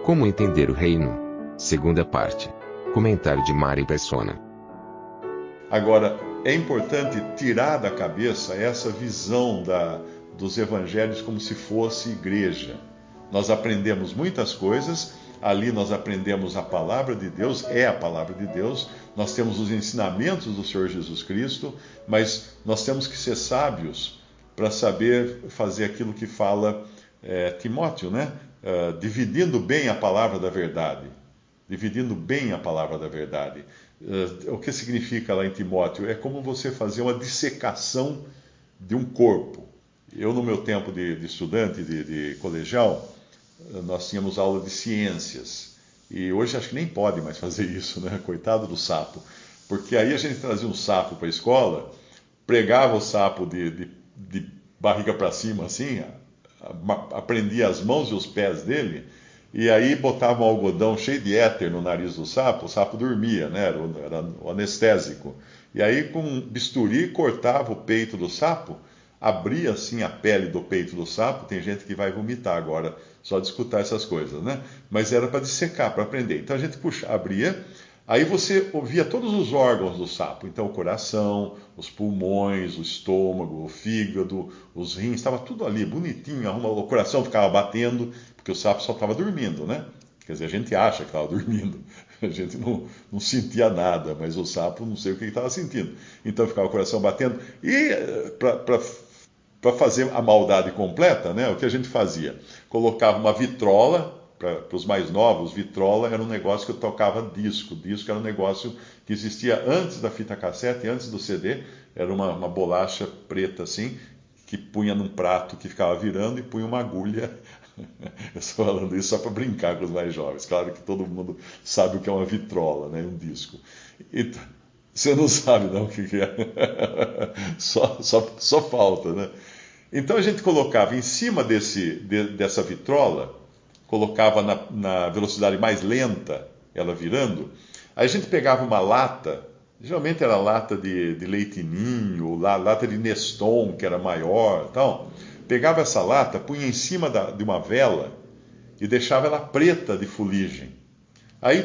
Como entender o reino? Segunda parte. Comentário de Mari Persona. Agora, é importante tirar da cabeça essa visão dos evangelhos como se fosse igreja. Nós aprendemos muitas coisas, ali nós aprendemos a palavra de Deus, é a palavra de Deus, nós temos os ensinamentos do Senhor Jesus Cristo, mas nós temos que ser sábios para saber fazer aquilo que fala Timóteo, né? Dividindo bem a palavra da verdade. Dividindo bem a palavra da verdade. O que significa lá em Timóteo? É como você fazer uma dissecação de um corpo. Eu, no meu tempo de estudante, de colegial, nós tínhamos aula de ciências. E hoje acho que nem pode mais fazer isso, né? Coitado do sapo. Porque aí a gente trazia um sapo para a escola, pregava o sapo de barriga para cima, assim, aprendia as mãos e os pés dele, e aí botava um algodão cheio de éter no nariz do sapo, o sapo dormia, né? Era o anestésico. E aí com um bisturi cortava o peito do sapo, abria assim a pele do peito do sapo. Tem gente que vai vomitar agora só de escutar essas coisas, né? Mas era para dissecar, para aprender. Então a gente abria, aí você ouvia todos os órgãos do sapo. Então o coração, os pulmões, o estômago, o fígado, os rins, estava tudo ali, bonitinho. O coração ficava batendo, porque o sapo só estava dormindo, né? Quer dizer, a gente acha que estava dormindo, a gente não sentia nada, mas o sapo não sei o que estava sentindo. Então ficava o coração batendo. E para fazer a maldade completa, né, o que a gente fazia? Colocava uma vitrola, para os mais novos, vitrola era um negócio que eu tocava disco. Disco era um negócio que existia antes da fita cassete, antes do CD, era uma bolacha preta assim, que punha num prato que ficava virando e punha uma agulha. Eu estou falando isso só para brincar com os mais jovens. Claro que todo mundo sabe o que é uma vitrola, né? Um disco. Então, você não sabe não o que é. Só falta, né? Então a gente colocava em cima dessa vitrola, colocava na velocidade mais lenta, ela virando. Aí a gente pegava uma lata, geralmente era lata de leite ninho, ou lata de Neston, que era maior, tal. Pegava essa lata, punha em cima de uma vela e deixava ela preta de fuligem. Aí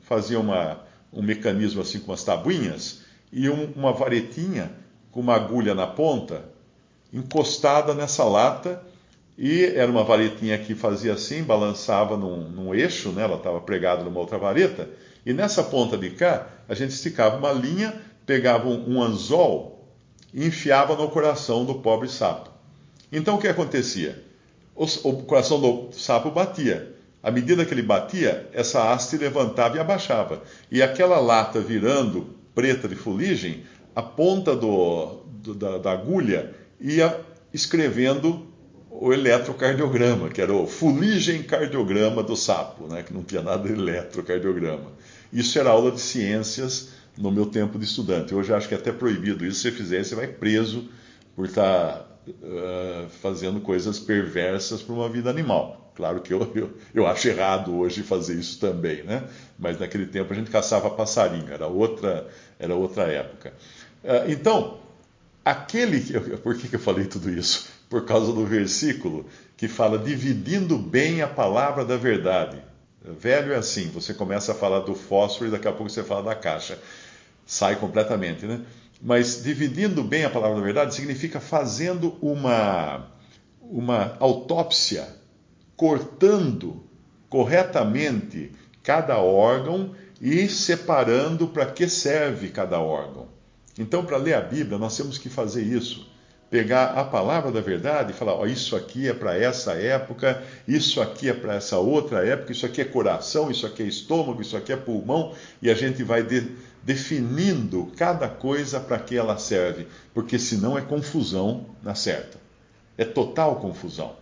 fazia um mecanismo assim com umas tabuinhas e uma varetinha com uma agulha na ponta encostada nessa lata, e era uma varetinha que fazia assim, balançava num eixo, né? Ela estava pregada numa outra vareta, e nessa ponta de cá a gente esticava uma linha, pegava um anzol e enfiava no coração do pobre sapo. Então o que acontecia? O coração do sapo batia. À medida que ele batia, essa haste levantava e abaixava. E aquela lata virando preta de fuligem, a ponta da agulha ia escrevendo o eletrocardiograma, que era o fuligem cardiograma do sapo, né? Que não tinha nada de eletrocardiograma. Isso era aula de ciências no meu tempo de estudante. Hoje eu acho que é até proibido isso. Se você fizer, você vai preso por estar fazendo coisas perversas para uma vida animal. Claro que eu acho errado hoje fazer isso também, né? Mas naquele tempo a gente caçava passarinho, era outra época. Então, por que eu falei tudo isso? Por causa do versículo que fala dividindo bem a palavra da verdade. Velho é assim, você começa a falar do fósforo e daqui a pouco você fala da caixa. Sai completamente, né? Mas dividindo bem a palavra da verdade significa fazendo uma autópsia, cortando corretamente cada órgão e separando para que serve cada órgão. Então, para ler a Bíblia, nós temos que fazer isso. Pegar a palavra da verdade e falar, ó, isso aqui é para essa época, isso aqui é para essa outra época, isso aqui é coração, isso aqui é estômago, isso aqui é pulmão, e a gente vai definindo cada coisa para que ela serve, porque senão é confusão na certa. É total confusão.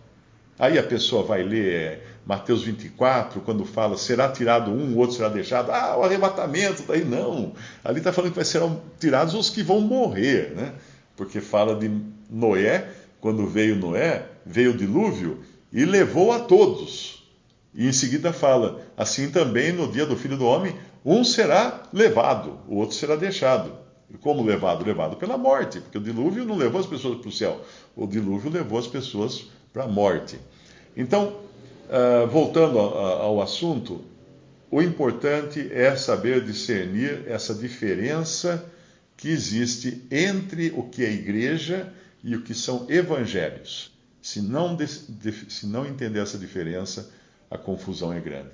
Aí a pessoa vai ler Mateus 24, quando fala, será tirado um, o outro será deixado. O arrebatamento, daí não. Ali está falando que serão tirados os que vão morrer, né? Porque fala de Noé, quando veio Noé, veio o dilúvio e levou a todos. E em seguida fala, assim também no dia do Filho do Homem, um será levado, o outro será deixado. E como levado? Levado pela morte, porque o dilúvio não levou as pessoas para o céu, o dilúvio levou as pessoas para a morte. Então, voltando ao assunto, o importante é saber discernir essa diferença que existe entre o que é igreja e o que são evangelhos. Se não entender essa diferença, a confusão é grande.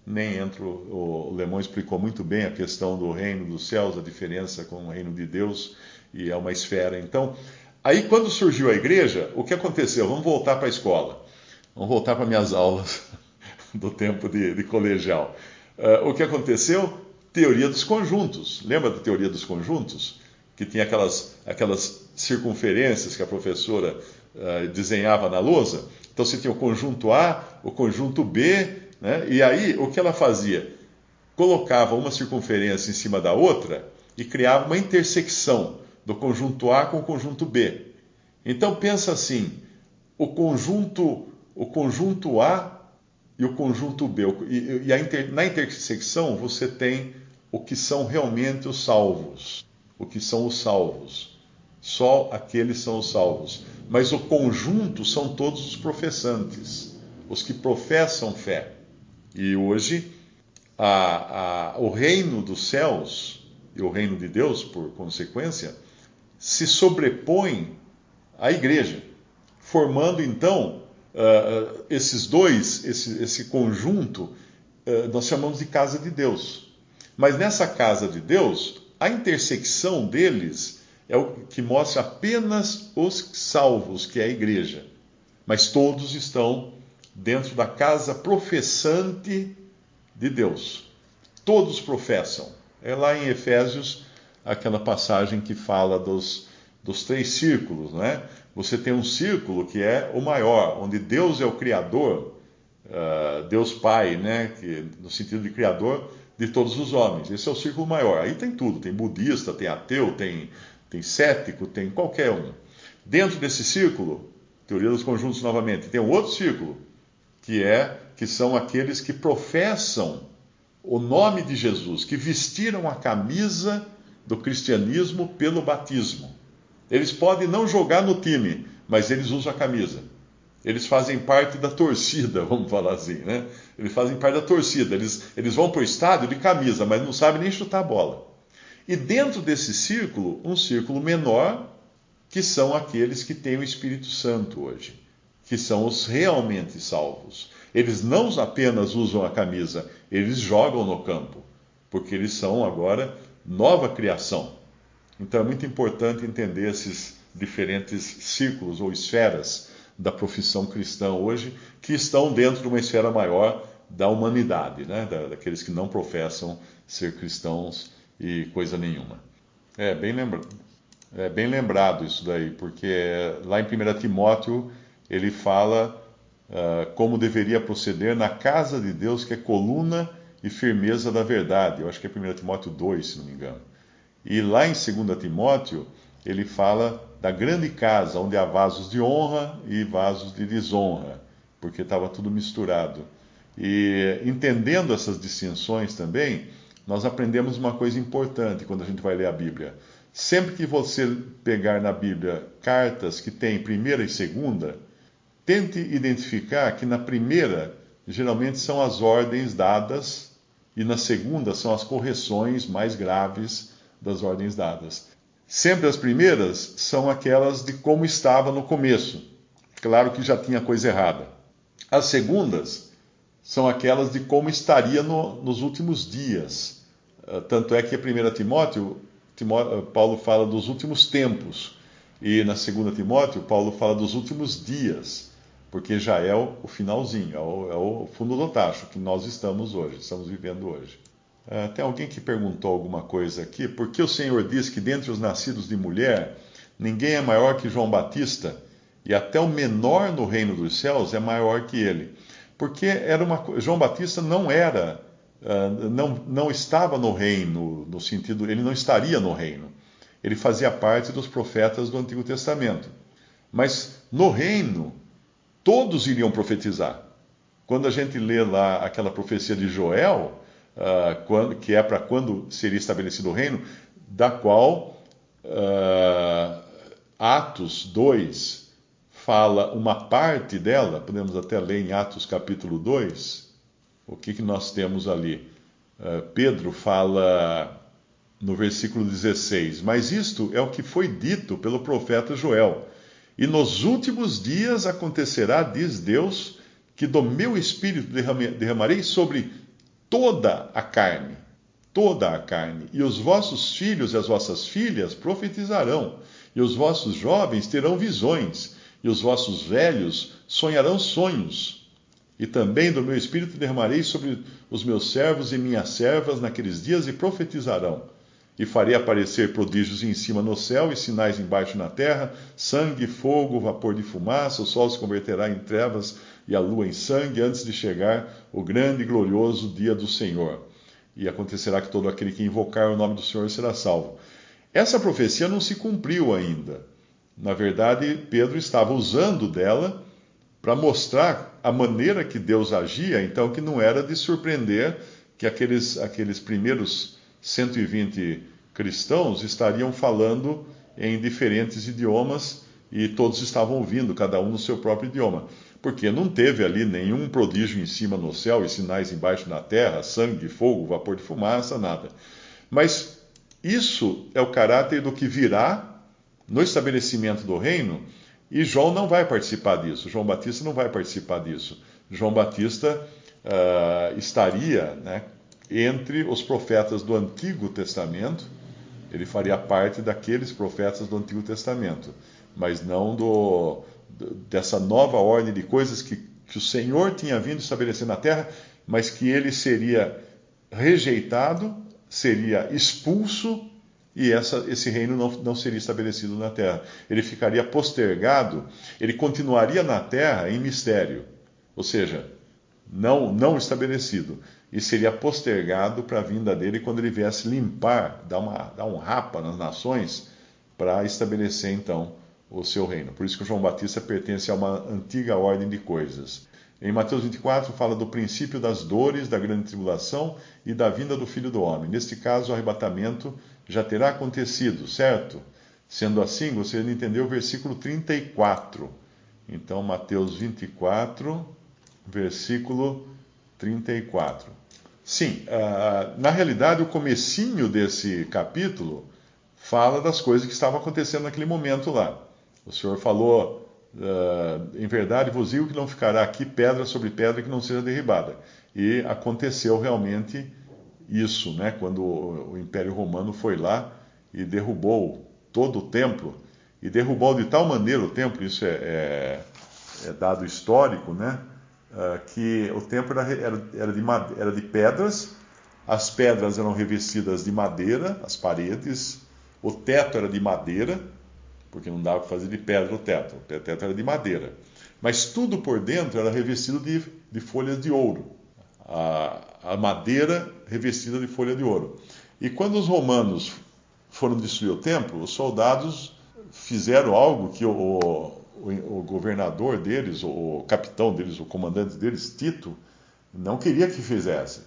Nem entro, o Lemon explicou muito bem a questão do reino dos céus, a diferença com o reino de Deus, e é uma esfera. Então, aí quando surgiu a igreja, o que aconteceu? Vamos voltar para a escola, vamos voltar para minhas aulas do tempo de colegial. O que aconteceu? Teoria dos conjuntos. Lembra da teoria dos conjuntos? Que tinha aquelas circunferências que a professora desenhava na lousa. Então você tinha o conjunto A, o conjunto B, né? E aí o que ela fazia? Colocava uma circunferência em cima da outra e criava uma intersecção do conjunto A com o conjunto B. Então pensa assim, o conjunto A e o conjunto B. Na intersecção você tem o que são realmente os salvos. O que são os salvos. Só aqueles são os salvos. Mas o conjunto são todos os professantes, os que professam fé. E hoje, o reino dos céus e o reino de Deus, por consequência, se sobrepõem à igreja, formando então esse conjunto, nós chamamos de casa de Deus. Mas nessa casa de Deus, a intersecção deles é o que mostra apenas os salvos, que é a igreja. Mas todos estão dentro da casa professante de Deus. Todos professam. É lá em Efésios, aquela passagem que fala dos 3 círculos, não é? Você tem um círculo que é o maior, onde Deus é o Criador, Deus Pai, né? No sentido de Criador de todos os homens. Esse é o círculo maior. Aí tem tudo, tem budista, tem ateu, tem cético, tem qualquer um. Dentro desse círculo, teoria dos conjuntos novamente, tem um outro círculo, que são aqueles que professam o nome de Jesus, que vestiram a camisa do cristianismo pelo batismo. Eles podem não jogar no time, mas eles usam a camisa. Eles fazem parte da torcida, vamos falar assim, né? Eles fazem parte da torcida. Eles vão para o estádio de camisa, mas não sabem nem chutar a bola. E dentro desse círculo, um círculo menor, que são aqueles que têm o Espírito Santo hoje, que são os realmente salvos. Eles não apenas usam a camisa, eles jogam no campo, porque eles são agora nova criação. Então é muito importante entender esses diferentes círculos ou esferas da profissão cristã hoje, que estão dentro de uma esfera maior da humanidade, né? Daqueles que não professam ser cristãos e coisa nenhuma. É bem lembrado isso daí, porque lá em 1 Timóteo ele fala como deveria proceder na casa de Deus, que é coluna e firmeza da verdade. Eu acho que é 1 Timóteo 2, se não me engano. E lá em 2 Timóteo ele fala da grande casa, onde há vasos de honra e vasos de desonra, porque estava tudo misturado. E entendendo essas distinções também, nós aprendemos uma coisa importante quando a gente vai ler a Bíblia. Sempre que você pegar na Bíblia cartas que tem primeira e segunda, tente identificar que na primeira, geralmente são as ordens dadas, e na segunda são as correções mais graves das ordens dadas. Sempre as primeiras são aquelas de como estava no começo. Claro que já tinha coisa errada. As segundas são aquelas de como estaria nos últimos dias. Tanto é que a 1 Timóteo, Paulo fala dos últimos tempos. E na 2 Timóteo, Paulo fala dos últimos dias. Porque já é o finalzinho, é o fundo do tacho que nós estamos vivendo hoje. Tem alguém que perguntou alguma coisa aqui. Por que o Senhor diz que dentre os nascidos de mulher, ninguém é maior que João Batista, e até o menor no reino dos céus é maior que ele? Porque João Batista não era, não estava no reino, no sentido, ele não estaria no reino. Ele fazia parte dos profetas do Antigo Testamento. Mas no reino, todos iriam profetizar. Quando a gente lê lá aquela profecia de Joel, que é para quando seria estabelecido o reino, da qual Atos 2 fala uma parte dela, podemos até ler em Atos capítulo 2, o que nós temos ali? Pedro fala no versículo 16: mas isto é o que foi dito pelo profeta Joel. E nos últimos dias acontecerá, diz Deus, que do meu espírito derramarei sobre toda a carne, e os vossos filhos e as vossas filhas profetizarão, e os vossos jovens terão visões, e os vossos velhos sonharão sonhos. E também do meu espírito derramarei sobre os meus servos e minhas servas naqueles dias, e profetizarão. E farei aparecer prodígios em cima no céu e sinais embaixo na terra, sangue, fogo, vapor de fumaça, o sol se converterá em trevas e a lua em sangue, antes de chegar o grande e glorioso dia do Senhor. E acontecerá que todo aquele que invocar o nome do Senhor será salvo. Essa profecia não se cumpriu ainda. Na verdade, Pedro estava usando dela para mostrar a maneira que Deus agia, então que não era de surpreender que aqueles primeiros 120 cristãos estariam falando em diferentes idiomas e todos estavam ouvindo, cada um no seu próprio idioma. Porque não teve ali nenhum prodígio em cima no céu e sinais embaixo na terra, sangue, fogo, vapor de fumaça, nada. Mas isso é o caráter do que virá no estabelecimento do reino, e João não vai participar disso, João Batista não vai participar disso. João Batista estaria, entre os profetas do Antigo Testamento, ele faria parte daqueles profetas do Antigo Testamento, mas não dessa nova ordem de coisas que o Senhor tinha vindo estabelecer na terra, mas que ele seria rejeitado, seria expulso, e esse reino não seria estabelecido na terra. Ele ficaria postergado, ele continuaria na terra em mistério, ou seja, não estabelecido, e seria postergado para a vinda dele quando ele viesse limpar, dar um rapa nas nações, para estabelecer então o seu reino. Por isso que o João Batista pertence a uma antiga ordem de coisas. Em Mateus 24 fala do princípio das dores, da grande tribulação e da vinda do Filho do Homem. Neste caso, o arrebatamento já terá acontecido, certo? Sendo assim, você não entendeu o versículo 34. Então, Mateus 24, versículo 34. Sim, na realidade, o comecinho desse capítulo fala das coisas que estavam acontecendo naquele momento lá. O Senhor falou, em verdade vos digo que não ficará aqui pedra sobre pedra que não seja derribada. E aconteceu realmente isso, quando o Império Romano foi lá e derrubou todo o templo, e derrubou de tal maneira o templo, isso é dado histórico, que o templo era de pedras, as pedras eram revestidas de madeira, as paredes, o teto era de madeira, porque não dava para fazer de pedra o teto era de madeira. Mas tudo por dentro era revestido de folhas de ouro, a madeira revestida de folha de ouro. E quando os romanos foram destruir o templo, os soldados fizeram algo que o governador deles, o capitão deles, o comandante deles, Tito, não queria que fizesse,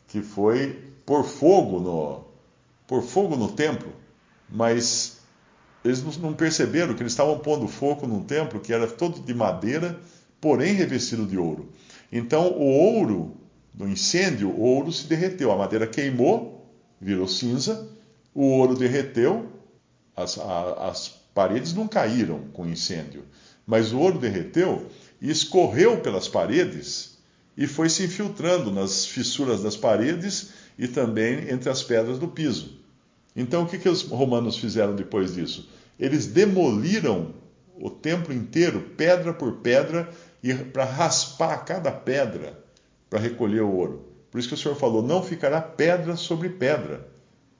que foi pôr fogo no templo. Mas eles não perceberam que eles estavam pondo fogo num templo que era todo de madeira, porém revestido de ouro. Então o ouro, no incêndio, o ouro se derreteu, a madeira queimou, virou cinza, o ouro derreteu, as paredes não caíram com o incêndio, mas o ouro derreteu e escorreu pelas paredes e foi se infiltrando nas fissuras das paredes e também entre as pedras do piso. Então o que os romanos fizeram depois disso? Eles demoliram o templo inteiro, pedra por pedra, para raspar cada pedra para recolher o ouro. Por isso que o Senhor falou, não ficará pedra sobre pedra.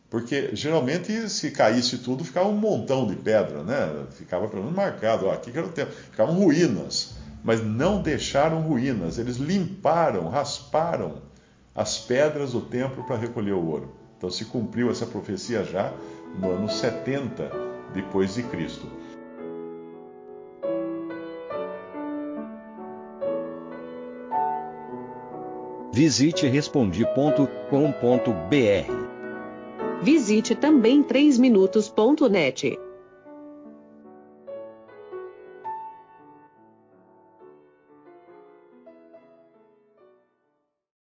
Porque geralmente se caísse tudo, ficava um montão de pedra, Ficava pelo menos marcado, aqui que era o templo. Ficavam ruínas, mas não deixaram ruínas. Eles limparam, rasparam as pedras do templo para recolher o ouro. Então se cumpriu essa profecia já no ano 70 depois de Cristo. Visite Respondi.com.br. Visite também 3minutos.net.